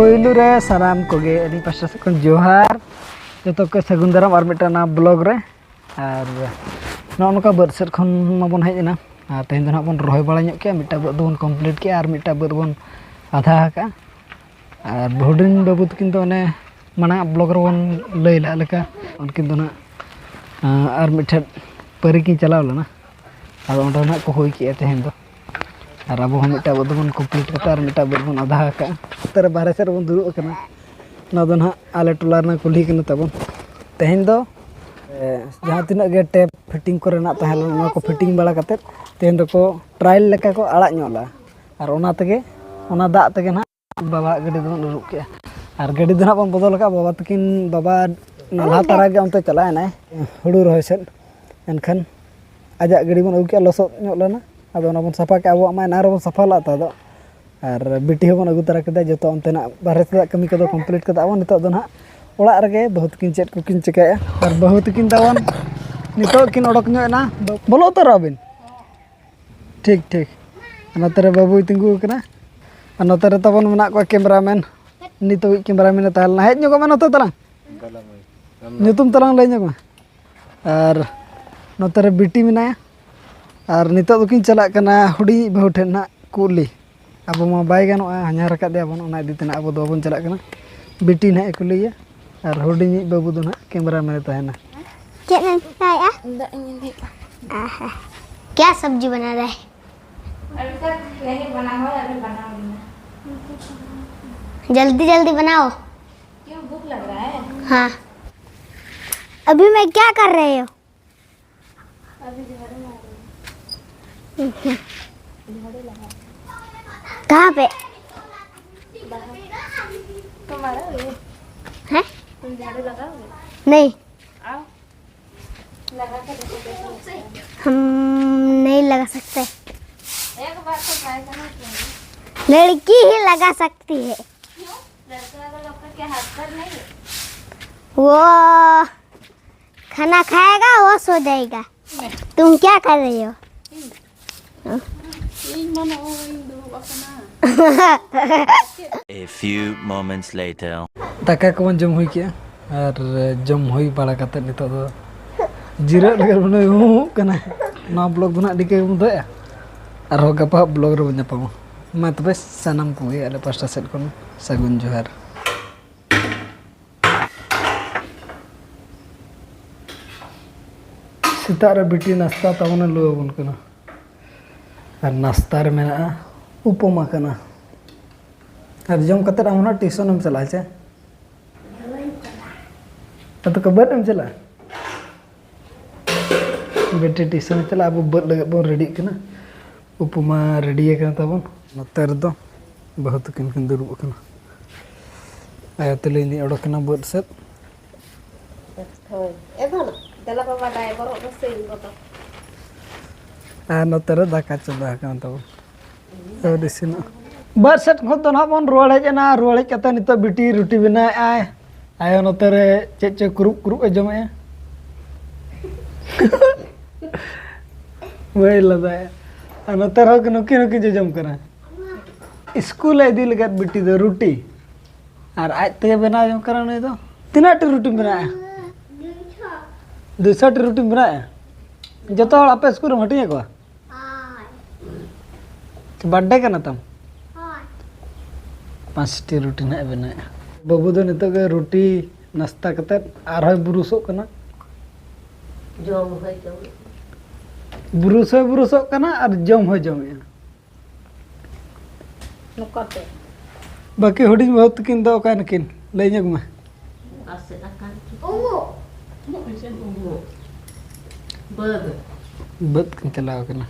पोयलू रे साराम कोगे अनी पास से जोहार जो के सगुन दाराम और मिटना ब्लॉग रे और नौका बद सेट खन माबन हेजना और तेहन दो बन रही बड़ा के मिटा बद बन कमप्लीट के और मिटा बद बन आधा का और बहुडिन बाबू तकिन तो अने माना ब्लॉग रे बन लई ला लेका उनकिन दो और मिठा परी की चलाव लेना और ओंडे ना को होई के तेहन दो और अब हम मिटा बद बन कमप्लीट करता और मिटा बद बन आधा का तर बारे से बन दुरुब कना ना दो ना आले टोला ना कुली कना तबन तेहन दो जहाँ तीना गे टेप फिटिंग को रेना तहल ना को फिटिंग बड़ा करते तेहन दो को ट्रायल लेका को आड़ा ñoला और ओना तगे ओना दा तगे ना बाबा गडी दो दुरुब के और गडी दो ना बन बदल का बाबा तकिन बाबा नला तारा गे उनते चला ना हुडू रहे से एनखन आजा गडी बन उके लसो ñoला ना अब ओना बन सफा के अब मा नारो बन सफा ला ता दो और बिटी हो बन अगु तारा के जो उनते ना बाहर से कमी को कमप्लीट कर अब नितो दो ना ओड़ा रगे बहुत किन चेट को किन चिकाया और बहुत किन दावन नितो किन ओडक ना बोलो तो रबिन ठीक ठीक नतरे बाबू तिंगु कना नतरे तबन मना को कैमरामैन नितो कैमरामैन ताल ना हेज नको मा नतो तलांग नुतुम तलांग ले नको और नतरे बिटी मिनाया और नितो दो किन चला कना हुडी बहु ठेन ना कुली अब मा बाय गानो हा냐 रका दे बन ओना इदी तना अब दो बन चला कना बिटी ना कुलिया और हुडी बाबू दो ना कैमरामैन ताहेना क्या सब्जी बना रहा है? जल्दी जल्दी बनाओ। क्यों भूख लग रहा है? हाँ। अभी मैं क्या कर रहे हो? अभी झाड़ू मार रही हूँ। कहाँ पे? तुम मारोगे? हैं? तुम झाड़ू लगाओगे? नहीं, आओ लगा के देखो कैसे लगता है। हम नहीं लगा सकते। एक बार तो ट्राई करना चाहिए। लड़की ही लगा सकती है। क्यों? लड़का अगर आपका क्या हाथ पर नहीं है? वो खाना खाएगा वो सो जाएगा। तुम क्या कर रही हो? A few moments later. दाका को जम हुई के और जम हुई बड़ा कते नितो दो जीरा लगे बने कना ना ब्लॉग बना दिके मुदे और हो गपा ब्लॉग रे बन्या पामो मा तबे सनम को आले पास्टा सेट कोन सगुन जोहार सितारा बिटी नाश्ता तमने लो बन कना और नाश्ता रे मेना उपमा कना और जम कते हमना ट्यूशन में चला छे तो कबर में चला बेटे ट्यूशन चला अब बद लगे बन रेडी कना उपमा रेडी कना तबन नतर दो बहुत किन किन दुरुब कना आया तले नि ओडो कना बद सेट एगोना दला बाबा डाय बरो बसे गोतो आ नतर दाका चंदा कना तबन तो दिसिन बद सेट खन तो ना बन रोड हेजना रोड हे कता नितो बिटी रोटी बना आय आयो नतरे चे कुरुप कुरुप जमे वही लदा नतर हो नुकी नुकी जम करा स्कूल इदी लगा बिटी दो रोटी और आज ते बना जम करा नहीं तो तीना टी रोटी बनाया 200 टी रोटी बनाया जतो हड़ आपे स्कूल में हटिया को बर्थडे का ना तम 5 टी रोटी ना बनाया बाबू दो नितो के रोटी नाश्ता करते और है बुरुसो कना जम है जम बुरुसो कना और जम है जम नकते बाकी हुडिंग बहुत किन दो का नकिन ले जग में आसे अकान उंगो मुझे उंगो बद बद किन चलाओ कना